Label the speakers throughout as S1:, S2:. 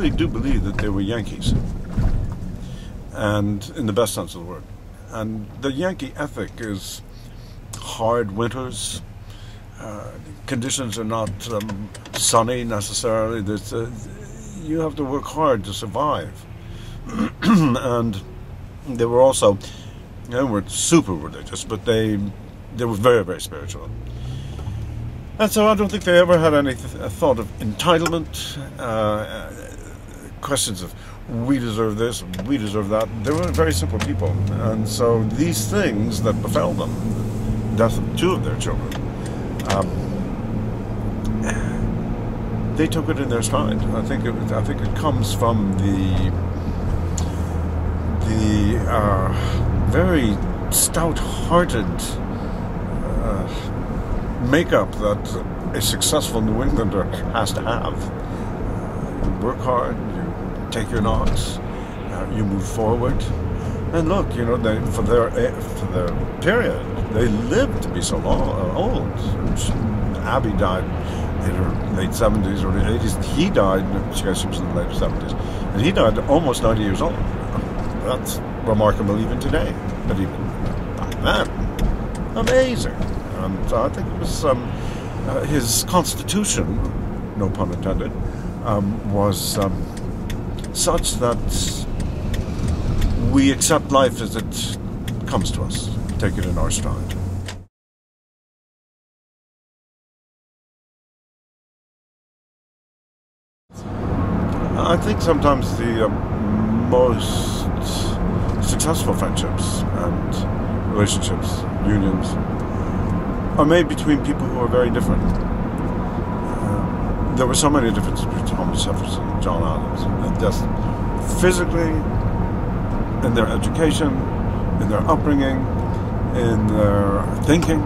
S1: really do believe that they were Yankees, and in the best sense of the word. And the Yankee ethic is hard winters. Conditions are not sunny necessarily. You have to work hard to survive. And they were also, they weren't super religious, but they were very, very spiritual. And so I don't think they ever had any thought of entitlement, questions of we deserve this, we deserve that. They were very simple people. And so these things that befell them, the death of two of their children, they took it in their stride. I think it comes from the very stout-hearted makeup that a successful New Englander has to have. You work hard, you take your knocks, you move forward, and look, you know, for their period, they lived to be so old. Abby died in her late 70s, early 80s. He died, she was in the late 70s, and he died almost 90 years old. That's remarkable even today, but even back then, amazing. And I think it was his constitution, no pun intended, was such that we accept life as it comes to us, take it in our stride. I think sometimes the most successful friendships and relationships, unions, are made between people who are very different. There were so many differences between Thomas Jefferson and John Adams, just physically, in their education, in their upbringing, in their thinking,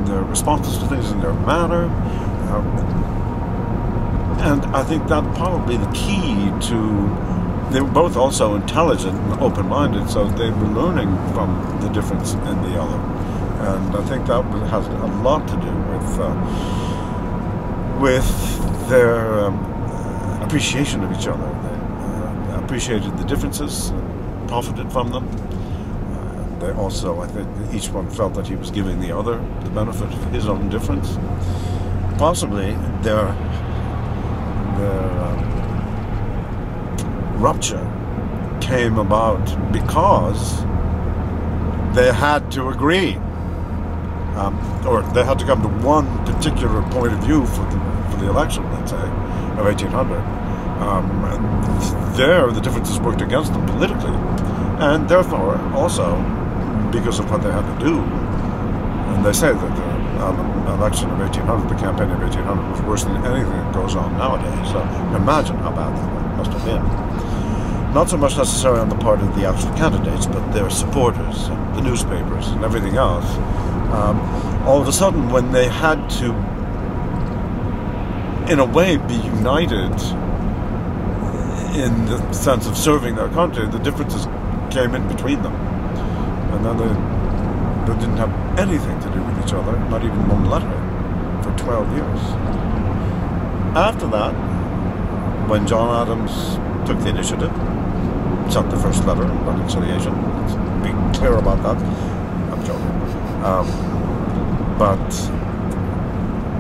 S1: their responses to things, in their manner. And I think that probably the key to, they were both also intelligent and open-minded, so they were learning from the difference in the other. And I think that has a lot to do with their appreciation of each other. They appreciated the differences, profited from them. They also, I think, each one felt that he was giving the other the benefit of his own difference. Possibly their rupture came about because they had to agree, or they had to come to one particular point of view for the election, let's say, of 1800. There, the differences worked against them politically, and therefore also because of what they had to do. And they say that the election of 1800, the campaign of 1800, was worse than anything that goes on nowadays. So imagine how bad that must have been. Not so much necessarily on the part of the actual candidates, but their supporters, the newspapers, and everything else. All of a sudden, when they had to, in a way, be united in the sense of serving their country, the differences came in between them. And then they didn't have anything to do with each other, not even one letter, for 12 years. After that, when John Adams took the initiative, sent the first letter of reconciliation, let's be clear about that, I'm joking. But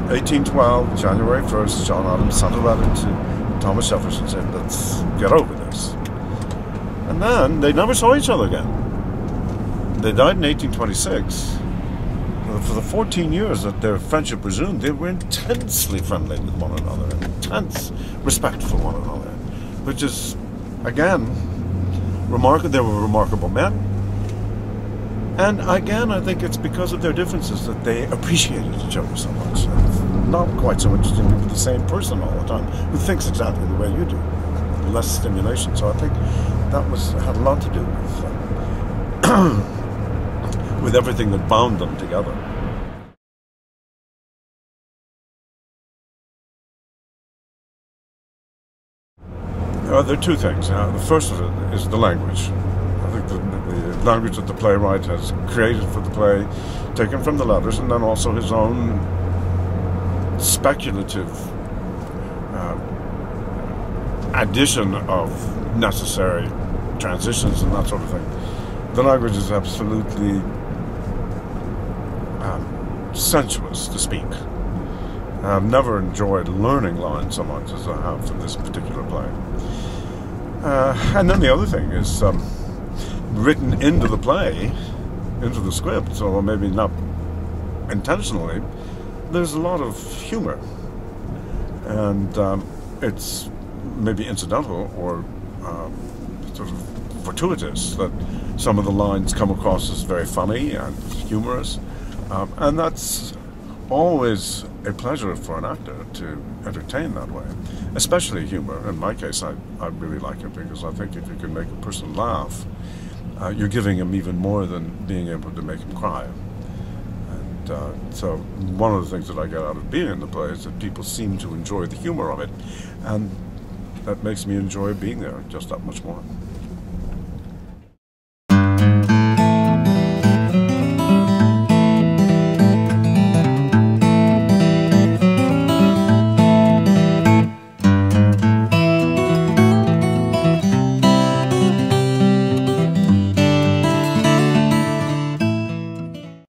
S1: 1812, January 1st, John Adams sent a letter to Thomas Jefferson saying, let's get over this. And then they never saw each other again. They died in 1826. For the 14 years that their friendship resumed, they were intensely friendly with one another, intense respect for one another, which is, again, remarkable. They were remarkable men. And again, I think it's because of their differences that they appreciated each other so much. Not quite so much as with the same person all the time, who thinks exactly the way you do, less stimulation. So I think that had a lot to do with everything that bound them together. There are two things. The first of it is the language. I think the language that the playwright has created for the play, taken from the letters, and then also his own speculative addition of necessary transitions and that sort of thing, the language is absolutely sensuous to speak. I've never enjoyed learning lines so much as I have from this particular play. And then the other thing is written into the play, into the script, or maybe not intentionally, there's a lot of humor. And it's maybe incidental or sort of fortuitous that some of the lines come across as very funny and humorous. And that's always a pleasure for an actor to entertain that way, especially humor. In my case, I really like it because I think if you can make a person laugh, you're giving him even more than being able to make him cry. And so one of the things that I get out of being in the play is that people seem to enjoy the humor of it, and that makes me enjoy being there just that much more.